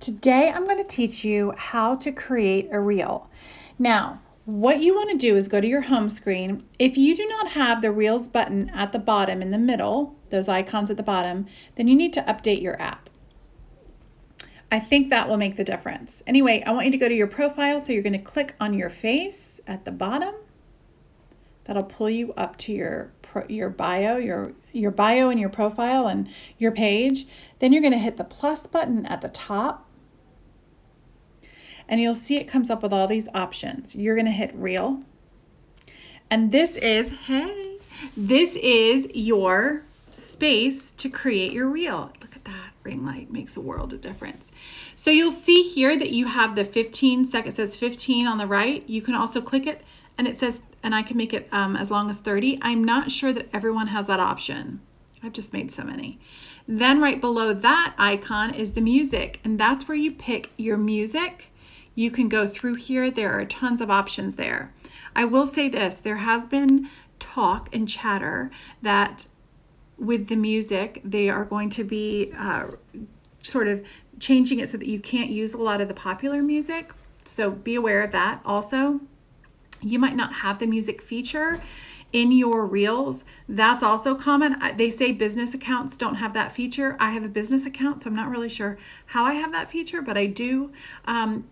Today I'm going to teach you how to create a reel. Now, what you want to do is go to your home screen. If you do not have the Reels button at the bottom in the middle, those icons at the bottom, then you need to update your app. I think that will make the difference. Anyway, I want you to go to your profile, so you're going to click on your face at the bottom. That'll pull you up to your bio, your bio and your profile and your page. Then you're going to hit the plus button at the top. And you'll see it comes up with all these options. You're going to hit reel. And this is your space to create your reel. Look at that ring light, makes a world of difference. So you'll see here that you have the 15 seconds, it says 15 on the right. You can also click it and it says, and I can make it as long as 30. I'm not sure that everyone has that option. I've just made so many. Then right below that icon is the music, and that's where you pick your music. You can go through here. There are tons of options there. I will say this, there has been talk and chatter that with the music, they are going to be sort of changing it so that you can't use a lot of the popular music. So be aware of that. Also, you might not have the music feature in your reels. That's also common. They say business accounts don't have that feature. I have a business account, so I'm not really sure how I have that feature, but I do.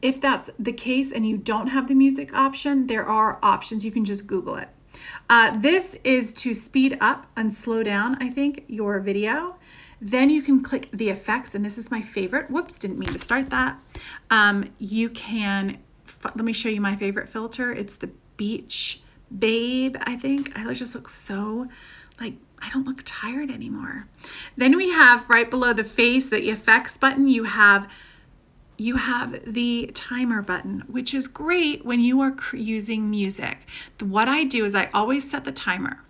If that's the case and you don't have the music option, there are options. You can just Google it. This is to speed up and slow down, I think, your video. Then you can click the effects, and this is my favorite. Whoops, didn't mean to start that. You can, let me show you my favorite filter. It's the Beach Babe, I think. I just look so, like, I don't look tired anymore. Then we have right below the face, the effects button, you have the timer button, which is great when you are using music. What I do is I always set the timer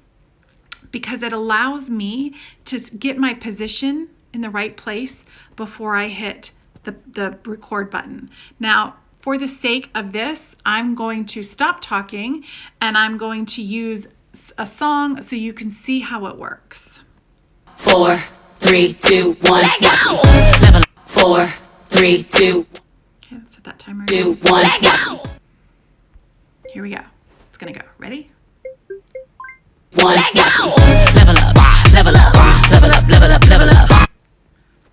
because it allows me to get my position in the right place before I hit the record button. Now, for the sake of this, I'm going to stop talking and I'm going to use a song so you can see how it works. 4, 3, 2, 1, let go! Level up. 4, 3, 2. Okay, let's set that timer. 2, 1, let go! Here we go. It's gonna go. Ready? 1, let go! Level up, level up, level up, level up, level up.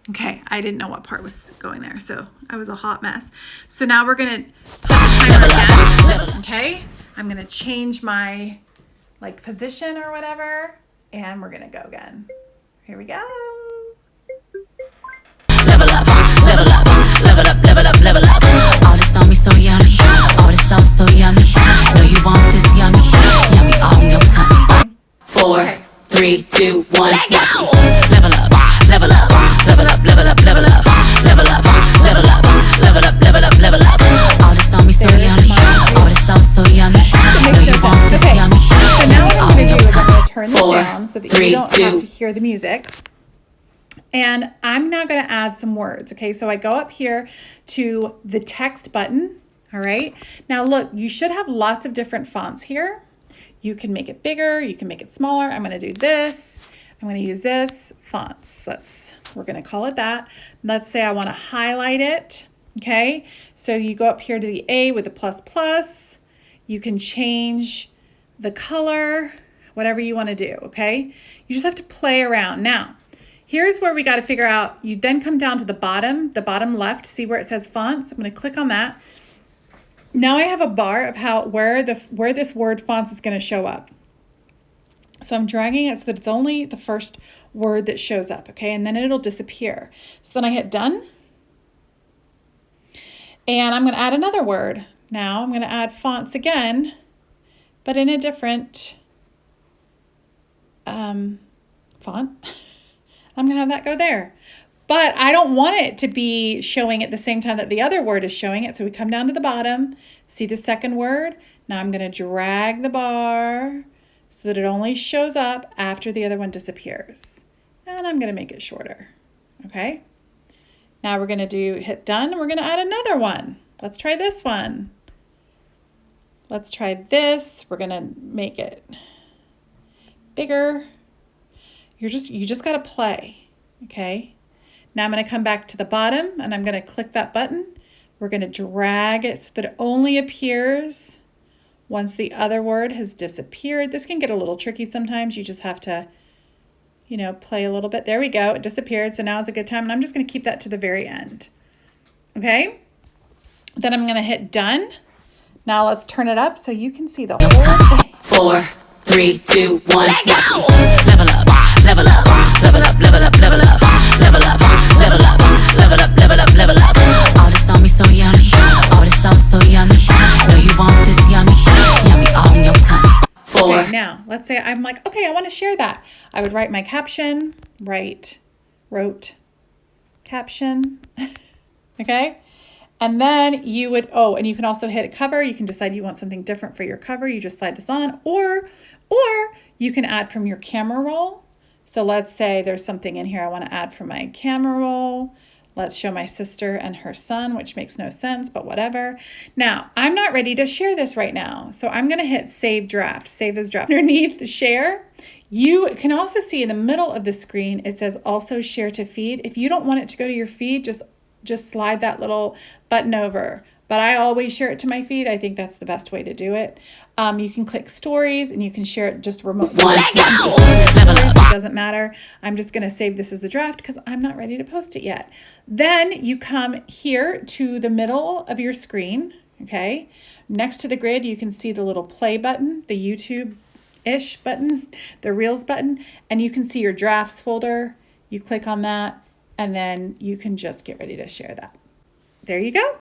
Okay, I didn't know what part was going there, so I was a hot mess. So now we're gonna set the timer again. Okay, I'm gonna change my position or whatever, and we're gonna go again. Here we go. Level up, level up, level up, level up, level up. All this on me so yummy, all this sauce so yummy. Know you want this yummy, yummy all in your tummy. 4, 3, 2, 1, let go! Level up, level up, level up, level up, level up, level up, level up, level up, level up, level up. All this on me so yummy, all this sauce so yummy. Know you want this yummy, so now what I'm yummy all gonna in do your is I'm gonna tummy. turn this 4, down so that 3, you don't 2. have to hear the music. And I'm now going to add some words. Okay, so I go up here to the text button. All right, now look, you should have lots of different fonts here. You can make it bigger, you can make it smaller. I'm going to do this. I'm going to use this fonts. We're going to call it that. Let's say I want to highlight it. Okay, so you go up here to the A with the plus plus. You can change the color, whatever you want to do. Okay, you just have to play around. Now, here's where we got to figure out, you then come down to the bottom left, see where it says fonts. I'm going to click on that. Now I have a bar of where this word fonts is going to show up. So I'm dragging it so that it's only the first word that shows up, okay? And then it'll disappear. So then I hit done. And I'm going to add another word. Now I'm going to add fonts again, but in a different font. I'm going to have that go there. But I don't want it to be showing at the same time that the other word is showing it. So we come down to the bottom, see the second word. Now I'm going to drag the bar so that it only shows up after the other one disappears. And I'm going to make it shorter. Okay. Now we're going to hit done, and we're going to add another one. Let's try this one. Let's try this. We're going to make it bigger. You just got to play. Okay. Now I'm going to come back to the bottom and I'm going to click that button. We're going to drag it so that it only appears once the other word has disappeared. This can get a little tricky sometimes. You just have to, you know, play a little bit. There we go. It disappeared. So now is a good time. And I'm just going to keep that to the very end. Okay. Then I'm going to hit done. Now let's turn it up so you can see the whole thing. 4, 3, 2, 1, let go! Level up, level up, level up, level up, level up, level up, level up, level up, level up, level up. All this on me so yummy, all this sauce so yummy. Know you want this yummy, yummy all in your tummy. 4. Okay, now let's say I'm like, okay, I want to share that. I would write my caption, wrote caption, okay? And then you would, and you can also hit a cover. You can decide you want something different for your cover. You just slide this on, or you can add from your camera roll. So let's say there's something in here I want to add from my camera roll. Let's show my sister and her son, which makes no sense, but whatever. Now, I'm not ready to share this right now. So I'm going to hit save draft, save as draft. Underneath the share, you can also see in the middle of the screen, it says also share to feed. If you don't want it to go to your feed, just slide that little button over. But I always share it to my feed. I think that's the best way to do it. You can click stories and you can share it just remotely. It doesn't matter. I'm just going to save this as a draft because I'm not ready to post it yet. Then you come here to the middle of your screen. Okay. Next to the grid, you can see the little play button, the YouTube-ish button, the Reels button, and you can see your drafts folder. You click on that and then you can just get ready to share that. There you go.